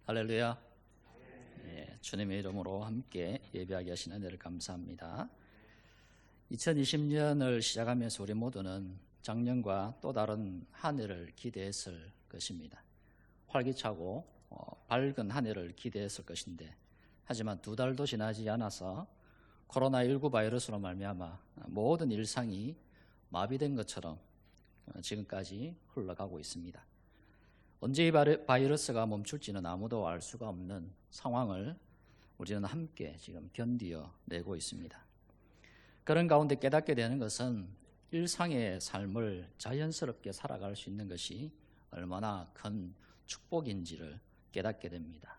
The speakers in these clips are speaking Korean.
할렐루야. 예, 주님의 이름으로 함께 예배하게 하신 은혜를 감사합니다. 2020년을 시작하면서 우리 모두는 작년과 또 다른 한 해를 기대했을 것입니다. 활기차고 밝은 한 해를 기대했을 것인데, 하지만 2달도 지나지 않아서 코로나19 바이러스로 말미암아 모든 일상이 마비된 것처럼 지금까지 흘러가고 있습니다. 언제 이 바이러스가 멈출지는 아무도 알 수가 없는 상황을 우리는 함께 지금 견디어내고 있습니다. 그런 가운데 깨닫게 되는 것은 일상의 삶을 자연스럽게 살아갈 수 있는 것이 얼마나 큰 축복인지를 깨닫게 됩니다.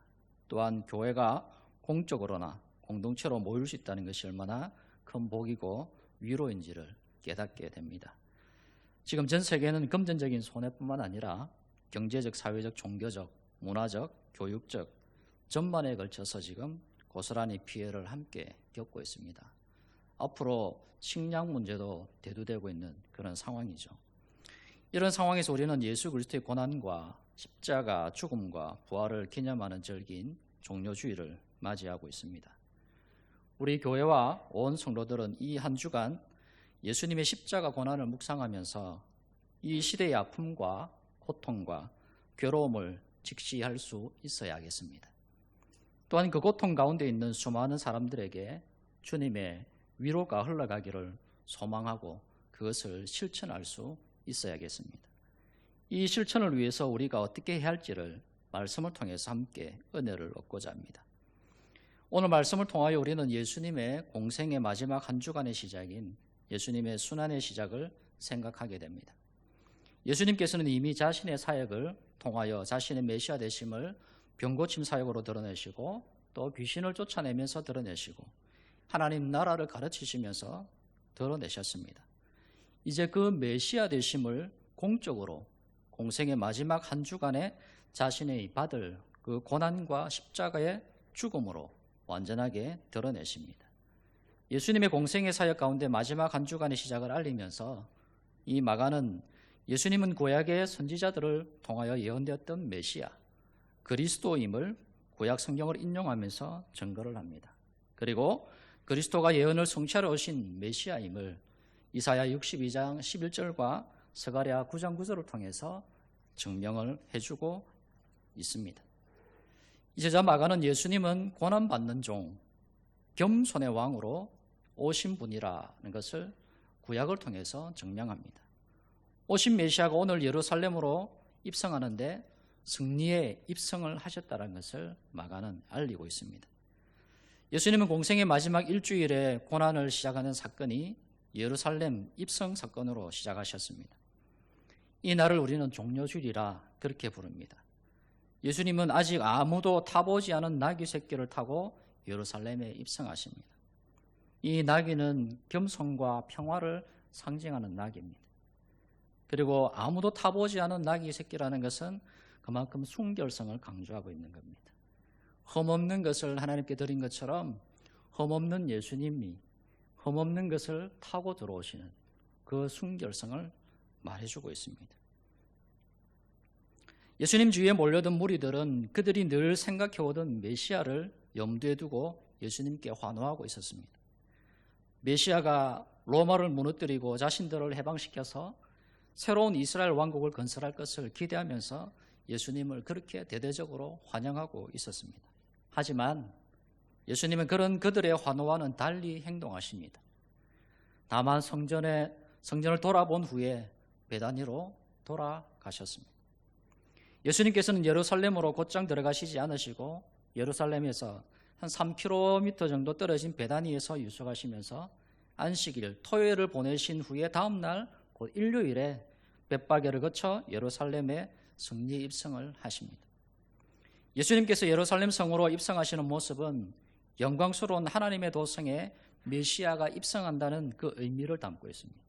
또한 교회가 공적으로나 공동체로 모일 수 있다는 것이 얼마나 큰 복이고 위로인지를 깨닫게 됩니다. 지금 전 세계는 금전적인 손해뿐만 아니라 경제적, 사회적, 종교적, 문화적, 교육적 전반에 걸쳐서 지금 고스란히 피해를 함께 겪고 있습니다. 앞으로 식량 문제도 대두되고 있는 그런 상황이죠. 이런 상황에서 우리는 예수 그리스도의 고난과 십자가, 죽음과 부활을 기념하는 절기인 종료주일을 맞이하고 있습니다. 우리 교회와 온 성도들은 이 한 주간 예수님의 십자가 고난을 묵상하면서 이 시대의 아픔과 고통과 괴로움을 직시할 수 있어야겠습니다. 또한 그 고통 가운데 있는 수많은 사람들에게 주님의 위로가 흘러가기를 소망하고 그것을 실천할 수 있어야겠습니다. 이 실천을 위해서 우리가 어떻게 해야 할지를 말씀을 통해서 함께 은혜를 얻고자 합니다. 오늘 말씀을 통하여 우리는 예수님의 공생의 마지막 한 주간의 시작인 예수님의 순환의 시작을 생각하게 됩니다. 예수님께서는 이미 자신의 사역을 통하여 자신의 메시아 되심을 병고침 사역으로 드러내시고 또 귀신을 쫓아내면서 드러내시고 하나님 나라를 가르치시면서 드러내셨습니다. 이제 그 메시아 되심을 공적으로 공생의 마지막 한 주간에 자신의 받을 그 고난과 십자가의 죽음으로 완전하게 드러내십니다. 예수님의 공생의 사역 가운데 마지막 한 주간의 시작을 알리면서 이 마가는 예수님은 구약의 선지자들을 통하여 예언되었던 메시아, 그리스도임을 구약 성경을 인용하면서 증거를 합니다. 그리고 그리스도가 예언을 성취하러 오신 메시아임을 이사야 62장 11절과 스가랴 9장 9절을 통해서 증명을 해주고 있습니다. 이제 저 마가는 예수님은 고난받는 종, 겸손의 왕으로 오신 분이라는 것을 구약을 통해서 증명합니다. 오신 메시아가 오늘 예루살렘으로 입성하는데 승리의 입성을 하셨다는 것을 마가는 알리고 있습니다. 예수님은 공생의 마지막 일주일에 고난을 시작하는 사건이 예루살렘 입성 사건으로 시작하셨습니다. 이 날을 우리는 종료주일이라 그렇게 부릅니다. 예수님은 아직 아무도 타보지 않은 나귀 새끼를 타고 예루살렘에 입성하십니다. 이 나귀는 겸손과 평화를 상징하는 나귀입니다. 그리고 아무도 타보지 않은 나귀 새끼라는 것은 그만큼 순결성을 강조하고 있는 겁니다. 흠없는 것을 하나님께 드린 것처럼 흠없는 예수님이 흠없는 것을 타고 들어오시는 그 순결성을 말해주고 있습니다. 예수님 주위에 몰려든 무리들은 그들이 늘 생각해오던 메시아를 염두에 두고 예수님께 환호하고 있었습니다. 메시아가 로마를 무너뜨리고 자신들을 해방시켜서 새로운 이스라엘 왕국을 건설할 것을 기대하면서 예수님을 그렇게 대대적으로 환영하고 있었습니다. 하지만 예수님은 그런 그들의 환호와는 달리 행동하십니다. 다만 성전을 돌아본 후에 베다니로 돌아가셨습니다. 예수님께서는 예루살렘으로 곧장 들어가시지 않으시고 예루살렘에서 한 3km 정도 떨어진 베다니에서 유숙하시면서 안식일, 토요일을 보내신 후에 다음 날 곧 일요일에 벳바게를 거쳐 예루살렘에 승리 입성을 하십니다. 예수님께서 예루살렘 성으로 입성하시는 모습은 영광스러운 하나님의 도성에 메시아가 입성한다는 그 의미를 담고 있습니다.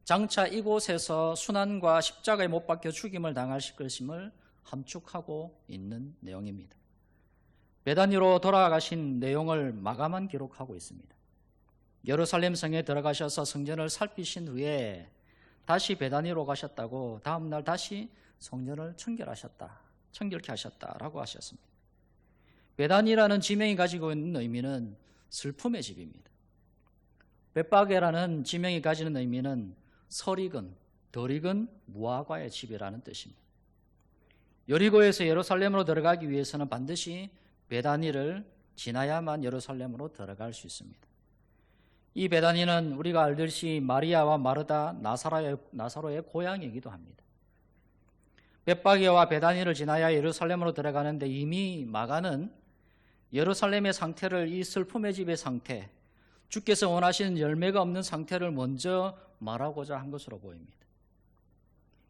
장차 이곳에서 순환과 십자가에 못 박혀 죽임을 당하실 것임을 함축하고 있는 내용입니다. 베다니로 돌아가신 내용을 마가만 기록하고 있습니다. 예루살렘 성에 들어가셔서 성전을 살피신 후에 다시 베다니로 가셨다고 다음 날 다시 성전을 청결하셨다 청결케 하셨다라고 하셨습니다. 베단이라는 지명이 가지고 있는 의미는 슬픔의 집입니다. 벳바게라는 지명이 가지는 의미는 설익은, 덜익은 무화과의 집이라는 뜻입니다. 여리고에서 예루살렘으로 들어가기 위해서는 반드시 베다니를 지나야만 예루살렘으로 들어갈 수 있습니다. 이 베다니는 우리가 알듯이 마리아와 마르다, 나사로의 고향이기도 합니다. 벳바게와 베다니를 지나야 예루살렘으로 들어가는데 이미 마가는 예루살렘의 상태를 이 슬픔의 집의 상태, 주께서 원하시는 열매가 없는 상태를 먼저 말하고자 한 것으로 보입니다.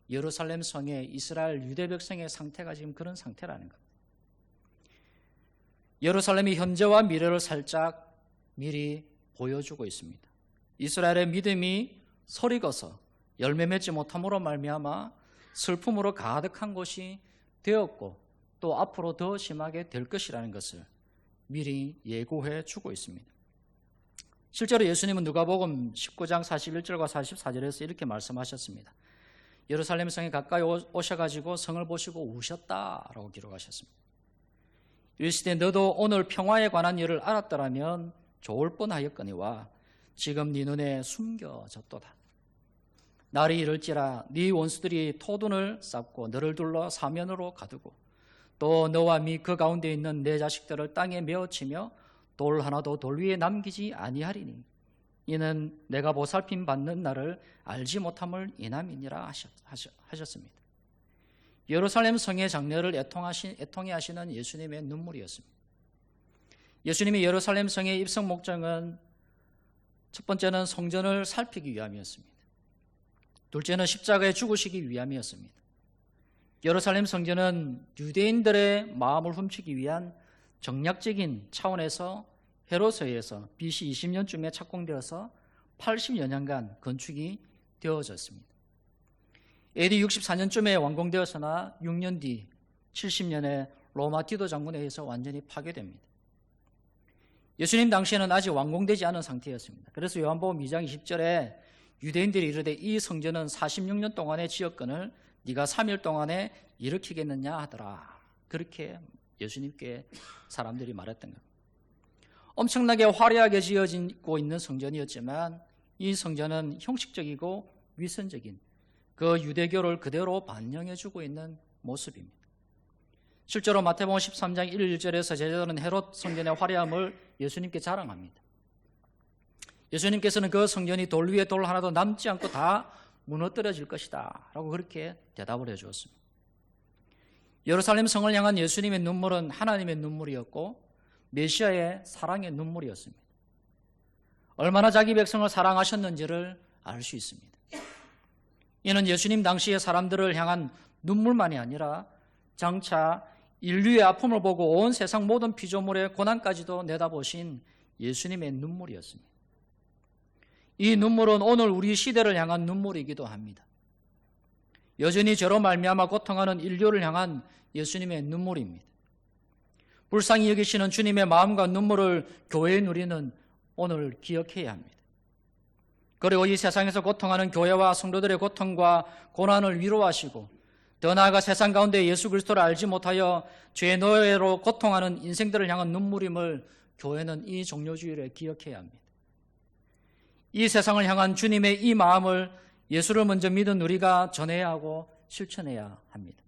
예루살렘 성의 이스라엘 유대 백성의 상태가 지금 그런 상태라는 겁니다. 예루살렘이 현재와 미래를 살짝 미리 보여주고 있습니다. 이스라엘의 믿음이 설익어서 열매 맺지 못함으로 말미암아 슬픔으로 가득한 곳이 되었고 또 앞으로 더 심하게 될 것이라는 것을 미리 예고해 주고 있습니다. 실제로 예수님은 누가복음 19장 41절과 44절에서 이렇게 말씀하셨습니다. 예루살렘 성에 가까이 오셔가지고 성을 보시고 우셨다라고 기록하셨습니다. 이르시되 너도 오늘 평화에 관한 일을 알았더라면 좋을 뻔하였거니와 지금 네 눈에 숨겨졌도다. 날이 이를지라 네 원수들이 토둔을 쌓고 너를 둘러 사면으로 가두고 또 너와 및 그 가운데 있는 내 자식들을 땅에 메어치며 돌 하나도 돌 위에 남기지 아니하리니 이는 내가 보살핌 받는 날을 알지 못함을 인함이니라 하셨습니다. 예루살렘 성의 장례를 애통해 하시는 예수님의 눈물이었습니다. 예수님이 예루살렘 성의 입성 목적은 첫 번째는 성전을 살피기 위함이었습니다. 둘째는 십자가에 죽으시기 위함이었습니다. 예루살렘 성전은 유대인들의 마음을 훔치기 위한 정략적인 차원에서 헤롯에 의해서 BC 20년쯤에 착공되어서 80여년간 건축이 되어졌습니다. AD 64년쯤에 완공되어서나 6년 뒤 70년에 로마 디도 장군에 의해서 완전히 파괴됩니다. 예수님 당시에는 아직 완공되지 않은 상태였습니다. 그래서 요한복음 2장 20절에 유대인들이 이르되 이 성전은 46년 동안의 지역권을 네가 3일 동안에 일으키겠느냐 하더라. 그렇게 예수님께 사람들이 말했던 겁니다. 엄청나게 화려하게 지어지고 있는 성전이었지만 이 성전은 형식적이고 위선적인 그 유대교를 그대로 반영해주고 있는 모습입니다. 실제로 마태복음 13장 1, 1절에서 제자들은 헤롯 성전의 화려함을 예수님께 자랑합니다. 예수님께서는 그 성전이 돌 위에 돌 하나도 남지 않고 다 무너뜨려질 것이다 라고 그렇게 대답을 해주었습니다. 예루살렘 성을 향한 예수님의 눈물은 하나님의 눈물이었고 메시아의 사랑의 눈물이었습니다. 얼마나 자기 백성을 사랑하셨는지를 알 수 있습니다. 이는 예수님 당시의 사람들을 향한 눈물만이 아니라 장차 인류의 아픔을 보고 온 세상 모든 피조물의 고난까지도 내다보신 예수님의 눈물이었습니다. 이 눈물은 오늘 우리 시대를 향한 눈물이기도 합니다. 여전히 죄로 말미암아 고통하는 인류를 향한 예수님의 눈물입니다. 불쌍히 여기시는 주님의 마음과 눈물을 교회에 누리는 오늘 기억해야 합니다. 그리고 이 세상에서 고통하는 교회와 성도들의 고통과 고난을 위로하시고 더 나아가 세상 가운데 예수 그리스도를 알지 못하여 죄의 노예로 고통하는 인생들을 향한 눈물임을 교회는 이 종료주일에 기억해야 합니다. 이 세상을 향한 주님의 이 마음을 예수를 먼저 믿은 우리가 전해야 하고 실천해야 합니다.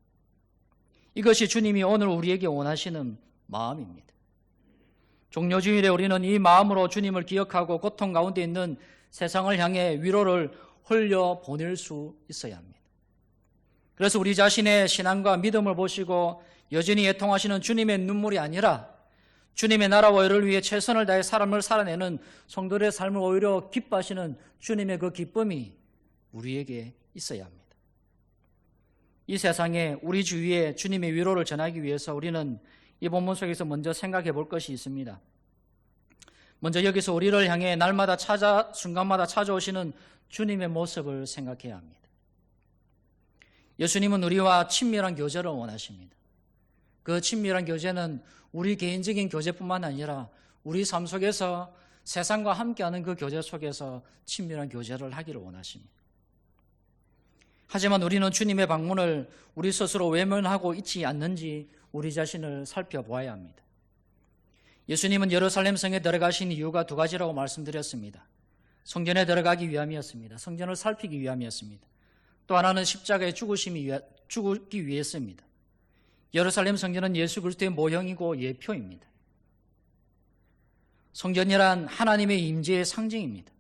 이것이 주님이 오늘 우리에게 원하시는 마음입니다. 종료주일에 우리는 이 마음으로 주님을 기억하고 고통 가운데 있는 세상을 향해 위로를 흘려 보낼 수 있어야 합니다. 그래서 우리 자신의 신앙과 믿음을 보시고 여전히 애통하시는 주님의 눈물이 아니라 주님의 나라와 의를 위해 최선을 다해 삶을 살아내는 성도들의 삶을 오히려 기뻐하시는 주님의 그 기쁨이 우리에게 있어야 합니다. 이 세상에 우리 주위에 주님의 위로를 전하기 위해서 우리는 이 본문 속에서 먼저 생각해 볼 것이 있습니다. 먼저 여기서 우리를 향해 날마다 순간마다 찾아오시는 주님의 모습을 생각해야 합니다. 예수님은 우리와 친밀한 교제를 원하십니다. 그 친밀한 교제는 우리 개인적인 교제뿐만 아니라 우리 삶 속에서 세상과 함께하는 그 교제 속에서 친밀한 교제를 하기를 원하십니다. 하지만 우리는 주님의 방문을 우리 스스로 외면하고 있지 않는지 우리 자신을 살펴보아야 합니다. 예수님은 예루살렘 성에 들어가신 이유가 두 가지라고 말씀드렸습니다. 성전에 들어가기 위함이었습니다. 성전을 살피기 위함이었습니다. 또 하나는 십자가에 죽기 위해서입니다. 예루살렘 성전은 예수 그리스도의 모형이고 예표입니다. 성전이란 하나님의 임재의 상징입니다.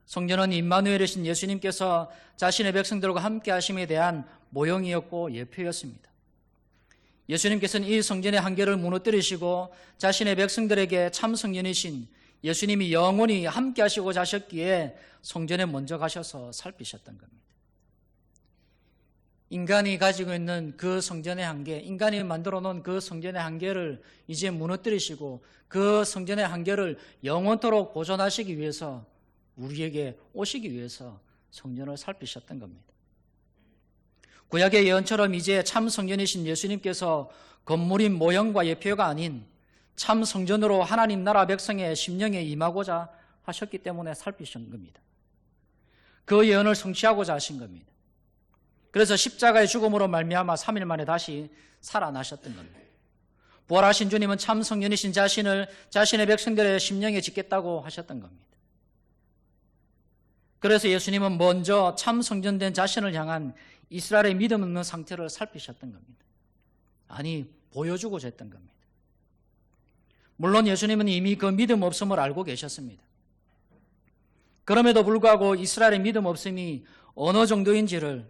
성전은 임마누엘이신 예수님께서 자신의 백성들과 함께 하심에 대한 모형이었고 예표였습니다. 예수님께서는 이 성전의 한계를 무너뜨리시고 자신의 백성들에게 참 성전이신 예수님이 영원히 함께 하시고자 하셨기에 성전에 먼저 가셔서 살피셨던 겁니다. 인간이 가지고 있는 그 성전의 한계, 인간이 만들어 놓은 그 성전의 한계를 이제 무너뜨리시고 그 성전의 한계를 영원토록 보존하시기 위해서 우리에게 오시기 위해서 성전을 살피셨던 겁니다. 구약의 예언처럼 이제 참 성전이신 예수님께서 건물인 모형과 예표가 아닌 참 성전으로 하나님 나라 백성의 심령에 임하고자 하셨기 때문에 살피신 겁니다. 그 예언을 성취하고자 하신 겁니다. 그래서 십자가의 죽음으로 말미암아 3일 만에 다시 살아나셨던 겁니다. 부활하신 주님은 참 성전이신 자신을 자신의 백성들의 심령에 짓겠다고 하셨던 겁니다. 그래서 예수님은 먼저 참 성전된 자신을 향한 이스라엘의 믿음 없는 상태를 살피셨던 겁니다. 아니, 보여주고자 했던 겁니다. 물론 예수님은 이미 그 믿음 없음을 알고 계셨습니다. 그럼에도 불구하고 이스라엘의 믿음 없음이 어느 정도인지를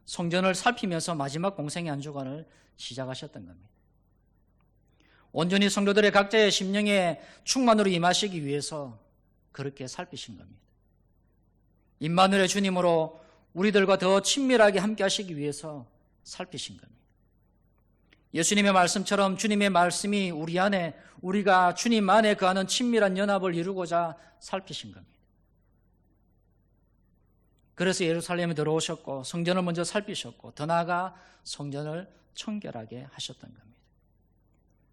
성전을 살피면서 마지막 공생의 한 주간을 시작하셨던 겁니다. 온전히 성도들의 각자의 심령에 충만으로 임하시기 위해서 그렇게 살피신 겁니다. 임마누엘의 주님으로 우리들과 더 친밀하게 함께 하시기 위해서 살피신 겁니다. 예수님의 말씀처럼 주님의 말씀이 우리 안에, 우리가 주님 안에 거하는 친밀한 연합을 이루고자 살피신 겁니다. 그래서 예루살렘에 들어오셨고 성전을 먼저 살피셨고 더 나아가 성전을 청결하게 하셨던 겁니다.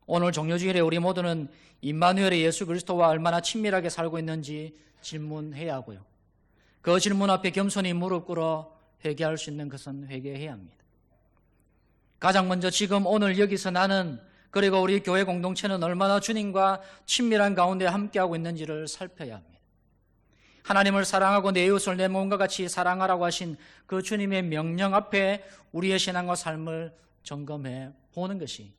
오늘 종료주일에 우리 모두는 임마누엘의 예수 그리스도와 얼마나 친밀하게 살고 있는지 질문해야 하고요. 그 질문 앞에 겸손히 무릎 꿇어 회개할 수 있는 것은 회개해야 합니다. 가장 먼저 지금 오늘 여기서 나는 그리고 우리 교회 공동체는 얼마나 주님과 친밀한 가운데 함께하고 있는지를 살펴야 합니다. 하나님을 사랑하고 내 이웃을 내 몸과 같이 사랑하라고 하신 그 주님의 명령 앞에 우리의 신앙과 삶을 점검해 보는 것이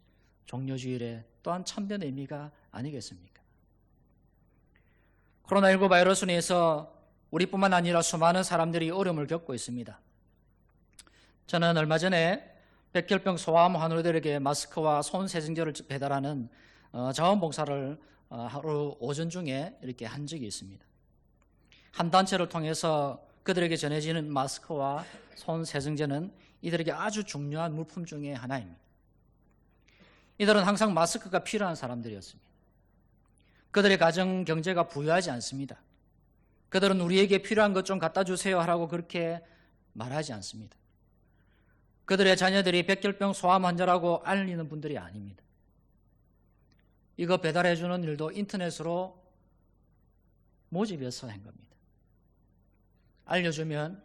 종료주일의 또한 참된 의미가 아니겠습니까? 코로나19 바이러스로 인해서 우리뿐만 아니라 수많은 사람들이 어려움을 겪고 있습니다. 저는 얼마 전에 백혈병 소아암 환우들에게 마스크와 손 세정제를 배달하는 자원봉사를 하루 오전 중에 이렇게 한 적이 있습니다. 한 단체를 통해서 그들에게 전해지는 마스크와 손 세정제는 이들에게 아주 중요한 물품 중에 하나입니다. 이들은 항상 마스크가 필요한 사람들이었습니다. 그들의 가정 경제가 부유하지 않습니다. 그들은 우리에게 필요한 것 좀 갖다 주세요 하라고 그렇게 말하지 않습니다. 그들의 자녀들이 백혈병 소아암 환자라고 알리는 분들이 아닙니다. 이거 배달해 주는 일도 인터넷으로 모집해서 한 겁니다. 알려주면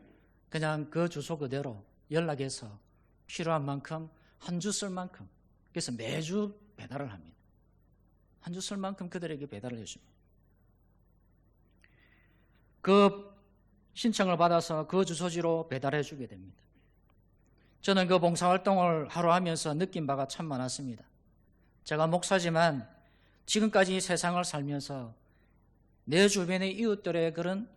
그냥 그 주소 그대로 연락해서 필요한 만큼 한 주 쓸 만큼, 그래서 매주 배달을 합니다. 한 주 쓸 만큼 그들에게 배달을 해줍니다. 그 신청을 받아서 그 주소지로 배달해 주게 됩니다. 저는 그 봉사활동을 하루 하면서 느낀 바가 참 많았습니다. 제가 목사지만 지금까지 세상을 살면서 내 주변의 이웃들의 그런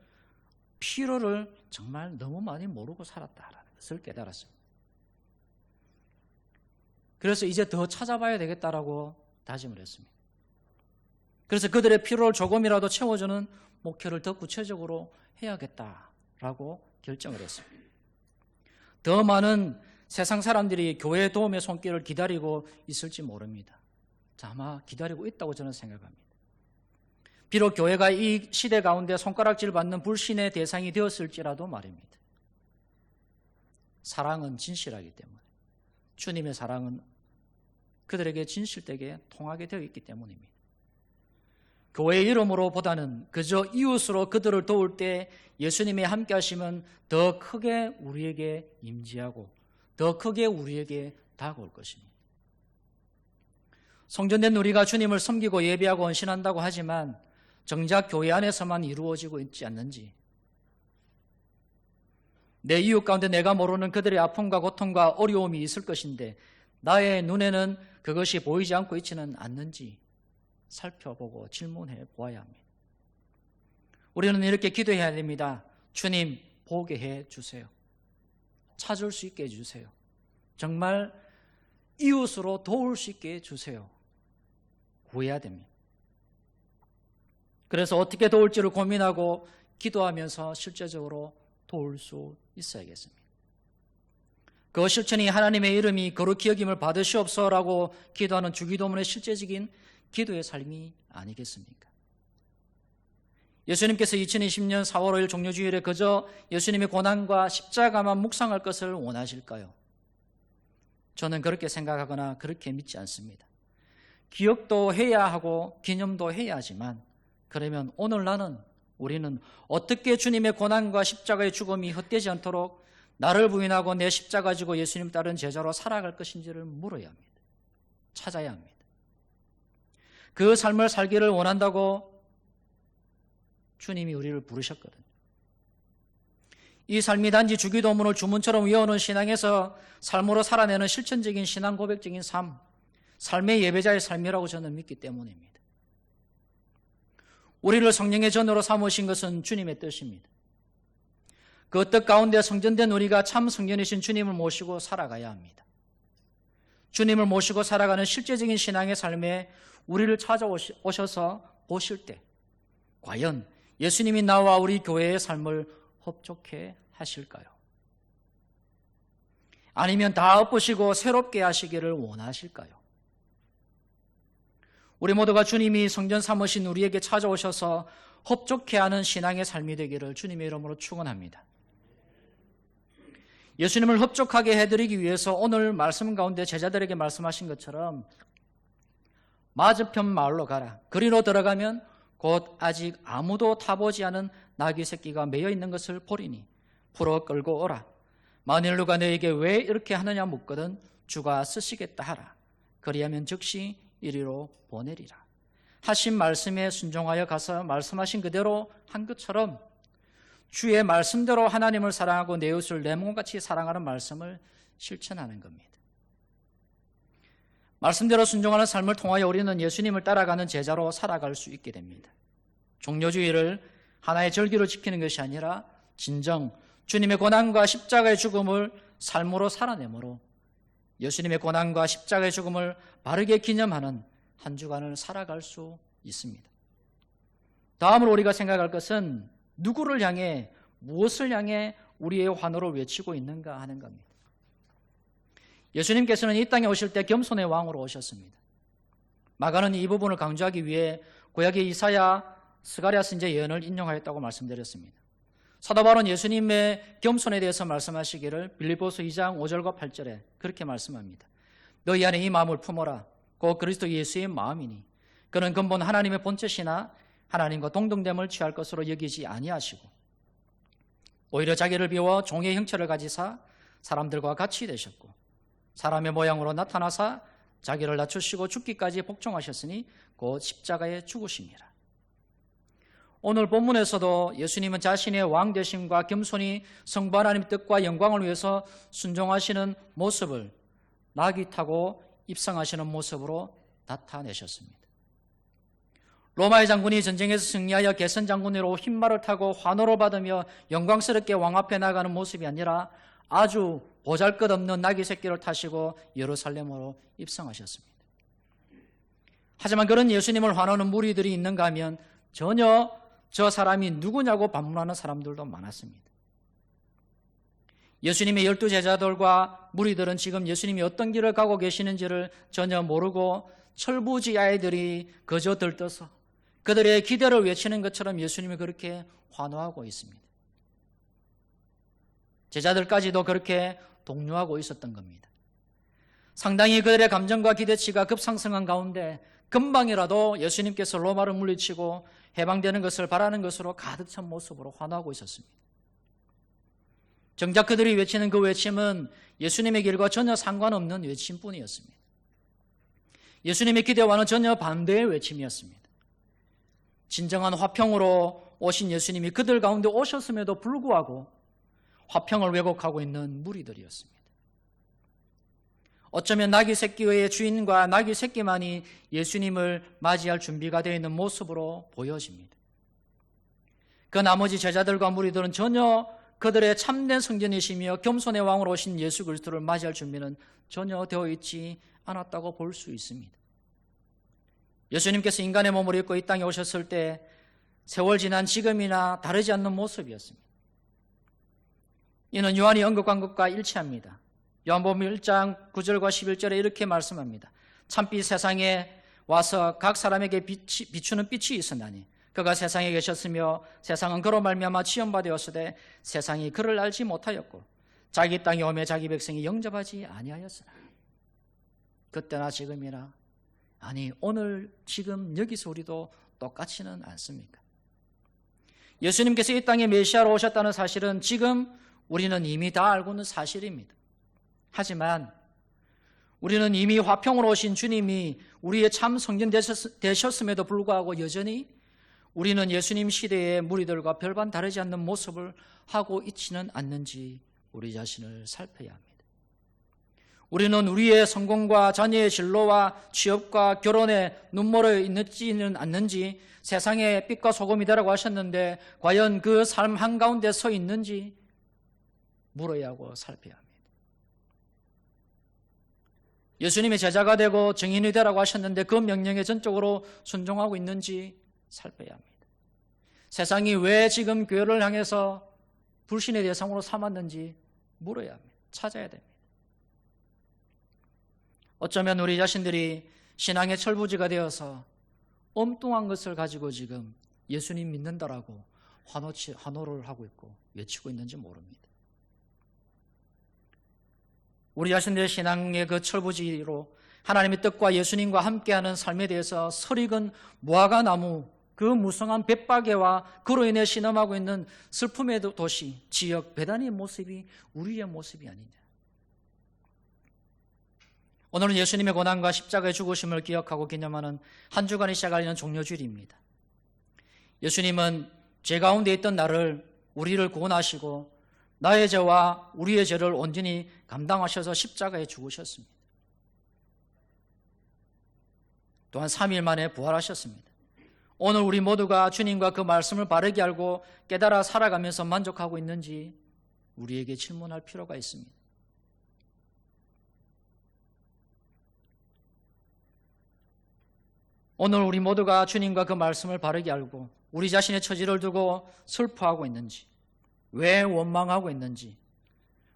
필요를 정말 너무 많이 모르고 살았다라는 것을 깨달았습니다. 그래서 이제 더 찾아봐야 되겠다라고 다짐을 했습니다. 그래서 그들의 필요를 조금이라도 채워주는 목표를 더 구체적으로 해야겠다라고 결정을 했습니다. 더 많은 세상 사람들이 교회의 도움의 손길을 기다리고 있을지 모릅니다. 아마 기다리고 있다고 저는 생각합니다. 비록 교회가 이 시대 가운데 손가락질 받는 불신의 대상이 되었을지라도 말입니다. 사랑은 진실하기 때문에, 주님의 사랑은 그들에게 진실되게 통하게 되어 있기 때문입니다. 교회의 이름으로 보다는 그저 이웃으로 그들을 도울 때 예수님의 함께 하심은 더 크게 우리에게 임재하고 더 크게 우리에게 다가올 것입니다. 성전된 우리가 주님을 섬기고 예배하고 헌신한다고 하지만 정작 교회 안에서만 이루어지고 있지 않는지, 내 이웃 가운데 내가 모르는 그들의 아픔과 고통과 어려움이 있을 것인데 나의 눈에는 그것이 보이지 않고 있지는 않는지 살펴보고 질문해 보아야 합니다. 우리는 이렇게 기도해야 됩니다. 주님, 보게 해 주세요. 찾을 수 있게 해 주세요. 정말 이웃으로 도울 수 있게 해 주세요. 구해야 됩니다. 그래서 어떻게 도울지를 고민하고 기도하면서 실제적으로 도울 수 있어야겠습니다. 그 실천이 하나님의 이름이 거룩히 여김을 받으시옵소서라고 기도하는 주기도문의 실제적인 기도의 삶이 아니겠습니까? 예수님께서 2020년 4월 5일 종료주일에 그저 예수님의 고난과 십자가만 묵상할 것을 원하실까요? 저는 그렇게 생각하거나 그렇게 믿지 않습니다. 기억도 해야 하고 기념도 해야 하지만, 그러면 오늘날은 우리는 어떻게 주님의 고난과 십자가의 죽음이 헛되지 않도록 나를 부인하고 내 십자가 지고 예수님 따른 제자로 살아갈 것인지를 물어야 합니다. 찾아야 합니다. 그 삶을 살기를 원한다고 주님이 우리를 부르셨거든요. 이 삶이 단지 주기도문을 주문처럼 외우는 신앙에서 삶으로 살아내는 실천적인 신앙 고백적인 삶, 삶의 예배자의 삶이라고 저는 믿기 때문입니다. 우리를 성령의 전으로 삼으신 것은 주님의 뜻입니다. 그 뜻 가운데 성전된 우리가 참 성전이신 주님을 모시고 살아가야 합니다. 주님을 모시고 살아가는 실제적인 신앙의 삶에 우리를 찾아오셔서 보실 때 과연 예수님이 나와 우리 교회의 삶을 흡족해 하실까요? 아니면 다 엎으시고 새롭게 하시기를 원하실까요? 우리 모두가 주님이 성전 삼으신 우리에게 찾아오셔서 흡족해 하는 신앙의 삶이 되기를 주님의 이름으로 축원합니다. 예수님을 흡족하게 해드리기 위해서 오늘 말씀 가운데 제자들에게 말씀하신 것처럼 맞은편 마을로 가라. 그리로 들어가면 곧 아직 아무도 타보지 않은 나귀 새끼가 매여 있는 것을 보리니 풀어 끌고 오라. 만일 누가 너에게 왜 이렇게 하느냐 묻거든 주가 쓰시겠다 하라. 그리하면 즉시 이리로 보내리라. 하신 말씀에 순종하여 가서 말씀하신 그대로 한 것처럼 주의 말씀대로 하나님을 사랑하고 내 이웃을 내 몸같이 사랑하는 말씀을 실천하는 겁니다. 말씀대로 순종하는 삶을 통하여 우리는 예수님을 따라가는 제자로 살아갈 수 있게 됩니다. 종료주의를 하나의 절기로 지키는 것이 아니라 진정 주님의 고난과 십자가의 죽음을 삶으로 살아내므로 예수님의 고난과 십자가의 죽음을 바르게 기념하는 한 주간을 살아갈 수 있습니다. 다음으로 우리가 생각할 것은 누구를 향해, 무엇을 향해 우리의 환호를 외치고 있는가 하는 겁니다. 예수님께서는 이 땅에 오실 때 겸손의 왕으로 오셨습니다. 마가는 이 부분을 강조하기 위해 구약의 이사야, 스가랴 선지자 예언을 인용하였다고 말씀드렸습니다. 사도 바울은 예수님의 겸손에 대해서 말씀하시기를 빌립보서 2장 5절과 8절에 그렇게 말씀합니다. 너희 안에 이 마음을 품어라. 곧 그리스도 예수의 마음이니 그는 근본 하나님의 본체시나 하나님과 동등됨을 취할 것으로 여기지 아니하시고 오히려 자기를 비워 종의 형체를 가지사 사람들과 같이 되셨고 사람의 모양으로 나타나사 자기를 낮추시고 죽기까지 복종하셨으니 곧 십자가에 죽으심이라. 오늘 본문에서도 예수님은 자신의 왕되심과 겸손히 성부 하나님의 뜻과 영광을 위해서 순종하시는 모습을 나귀 타고 입성하시는 모습으로 나타내셨습니다. 로마의 장군이 전쟁에서 승리하여 개선 장군으로 흰말을 타고 환호를 받으며 영광스럽게 왕 앞에 나가는 모습이 아니라 아주 보잘것없는 나귀 새끼를 타시고 예루살렘으로 입성하셨습니다. 하지만 그런 예수님을 환호하는 무리들이 있는가 하면 전혀 저 사람이 누구냐고 반문하는 사람들도 많았습니다. 예수님의 12 제자들과 무리들은 지금 예수님이 어떤 길을 가고 계시는지를 전혀 모르고 철부지아이들이 그저 들떠서 그들의 기대를 외치는 것처럼 예수님이 그렇게 환호하고 있습니다. 제자들까지도 그렇게 독려하고 있었던 겁니다. 상당히 그들의 감정과 기대치가 급상승한 가운데 금방이라도 예수님께서 로마를 물리치고 해방되는 것을 바라는 것으로 가득 찬 모습으로 환호하고 있었습니다. 정작 그들이 외치는 그 외침은 예수님의 길과 전혀 상관없는 외침뿐이었습니다. 예수님의 기대와는 전혀 반대의 외침이었습니다. 진정한 화평으로 오신 예수님이 그들 가운데 오셨음에도 불구하고 화평을 왜곡하고 있는 무리들이었습니다. 어쩌면 나귀 새끼의 주인과 나귀 새끼만이 예수님을 맞이할 준비가 되어 있는 모습으로 보여집니다. 그 나머지 제자들과 무리들은 전혀 그들의 참된 성전이시며 겸손의 왕으로 오신 예수 그리스도를 맞이할 준비는 전혀 되어 있지 않았다고 볼 수 있습니다. 예수님께서 인간의 몸을 입고 이 땅에 오셨을 때 세월 지난 지금이나 다르지 않는 모습이었습니다. 이는 요한이 언급한 것과 일치합니다. 요한복음 1장 9절과 11절에 이렇게 말씀합니다. 참빛 세상에 와서 각 사람에게 비추는 빛이 있었나니 그가 세상에 계셨으며 세상은 그로 말미암아 지연받았으되 세상이 그를 알지 못하였고 자기 땅에 오매 자기 백성이 영접하지 아니하였으나 그때나 지금이나 아니 오늘 지금 여기서 우리도 똑같지는 않습니까? 예수님께서 이 땅에 메시아로 오셨다는 사실은 지금 우리는 이미 다 알고 있는 사실입니다. 하지만 우리는 이미 화평으로 오신 주님이 우리의 참 성전 되셨음에도 불구하고 여전히 우리는 예수님 시대의 무리들과 별반 다르지 않는 모습을 하고 있지는 않는지 우리 자신을 살펴야 합니다. 우리는 우리의 성공과 자녀의 진로와 취업과 결혼에 눈물을 있는지는 않는지 세상의 빛과 소금이 되라고 하셨는데 과연 그 삶 한가운데 서 있는지 물어야 하고 살펴야 합니다. 예수님의 제자가 되고 증인이 되라고 하셨는데 그 명령에 전적으로 순종하고 있는지 살펴야 합니다. 세상이 왜 지금 교회를 향해서 불신의 대상으로 삼았는지 물어야 합니다. 찾아야 됩니다. 어쩌면 우리 자신들이 신앙의 철부지가 되어서 엉뚱한 것을 가지고 지금 예수님 믿는다라고 환호를 하고 있고 외치고 있는지 모릅니다. 우리 자신들의 신앙의 그 철부지로 하나님의 뜻과 예수님과 함께하는 삶에 대해서 설익은 무화과나무 그 무성한 벳바게와 그로 인해 신음하고 있는 슬픔의 도시 지역 베다니의 모습이 우리의 모습이 아니냐. 오늘은 예수님의 고난과 십자가의 죽으심을 기억하고 기념하는 한 주간이 시작하는 종료주일입니다. 예수님은 죄 가운데 있던 나를 우리를 구원하시고 나의 죄와 우리의 죄를 온전히 감당하셔서 십자가에 죽으셨습니다. 또한 3일 만에 부활하셨습니다. 오늘 우리 모두가 주님과 그 말씀을 바르게 알고 깨달아 살아가면서 만족하고 있는지 우리에게 질문할 필요가 있습니다. 오늘 우리 모두가 주님과 그 말씀을 바르게 알고 우리 자신의 처지를 두고 슬퍼하고 있는지, 왜 원망하고 있는지,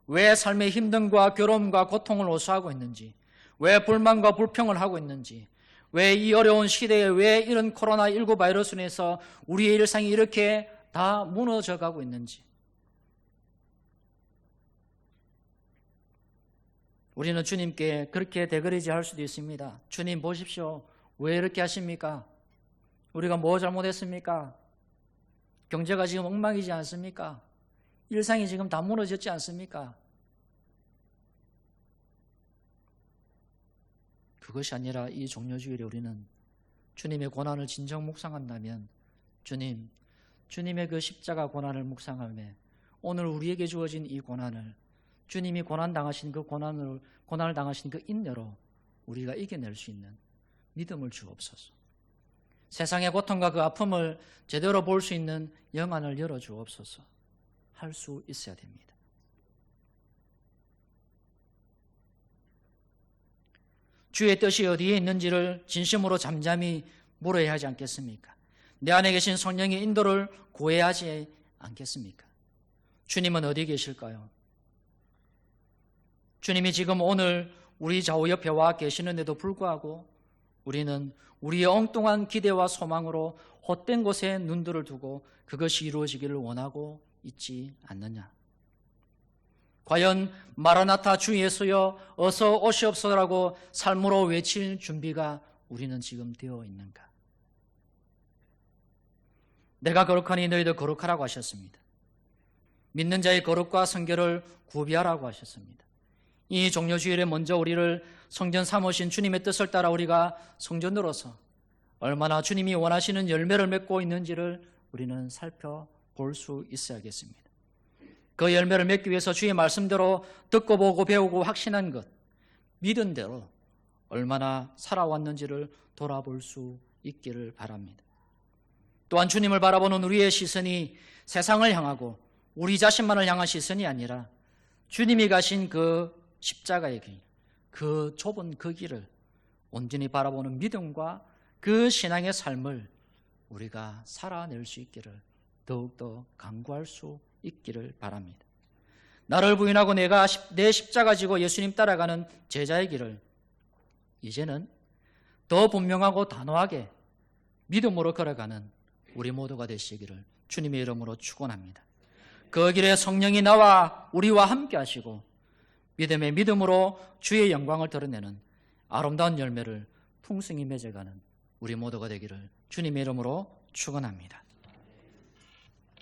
왜 삶의 힘듦과 괴로움과 고통을 호소하고 있는지, 왜 불만과 불평을 하고 있는지, 왜 이 어려운 시대에 왜 이런 코로나19 바이러스로 인해서 우리의 일상이 이렇게 다 무너져 가고 있는지, 우리는 주님께 그렇게 대그리지할 수도 있습니다. 주님 보십시오. 왜 이렇게 하십니까? 우리가 뭐 잘못했습니까? 경제가 지금 엉망이지 않습니까? 일상이 지금 다 무너졌지 않습니까? 그것이 아니라 이 종료주일에 우리는 주님의 고난을 진정 묵상한다면 주님의 그 십자가 고난을 묵상하며 오늘 우리에게 주어진 이 고난을 주님이 고난당하신 그 고난을 당하신 그 인내로 우리가 이겨낼 수 있는 믿음을 주옵소서. 세상의 고통과 그 아픔을 제대로 볼 수 있는 영안을 열어주옵소서. 할 수 있어야 됩니다. 주의 뜻이 어디에 있는지를 진심으로 잠잠히 물어야 하지 않겠습니까? 내 안에 계신 성령의 인도를 구해야 하지 않겠습니까? 주님은 어디 계실까요? 주님이 지금 오늘 우리 좌우 옆에 와 계시는데도 불구하고 우리는 우리의 엉뚱한 기대와 소망으로 헛된 곳에 눈들을 두고 그것이 이루어지기를 원하고 있지 않느냐? 과연 마라나타 주 예수여 어서 오시옵소서라고 삶으로 외칠 준비가 우리는 지금 되어 있는가? 내가 거룩하니 너희도 거룩하라고 하셨습니다. 믿는 자의 거룩과 성결을 구비하라고 하셨습니다. 이 종료주일에 먼저 우리를 성전 삼으신 주님의 뜻을 따라 우리가 성전으로서 얼마나 주님이 원하시는 열매를 맺고 있는지를 우리는 살펴볼 수 있어야겠습니다. 그 열매를 맺기 위해서 주의 말씀대로 듣고 보고 배우고 확신한 것, 믿은 대로 얼마나 살아왔는지를 돌아볼 수 있기를 바랍니다. 또한 주님을 바라보는 우리의 시선이 세상을 향하고 우리 자신만을 향한 시선이 아니라 주님이 가신 그 십자가의 길, 그 좁은 그 길을 온전히 바라보는 믿음과 그 신앙의 삶을 우리가 살아낼 수 있기를 더욱더 강구할 수 있기를 바랍니다. 나를 부인하고 내가 내 십자가 지고 예수님 따라가는 제자의 길을 이제는 더 분명하고 단호하게 믿음으로 걸어가는 우리 모두가 되시기를 주님의 이름으로 축원합니다. 그 길에 성령이 나와 우리와 함께 하시고 믿음의 믿음으로 주의 영광을 드러내는 아름다운 열매를 풍성히 맺어가는 우리 모두가 되기를 주님의 이름으로 축원합니다.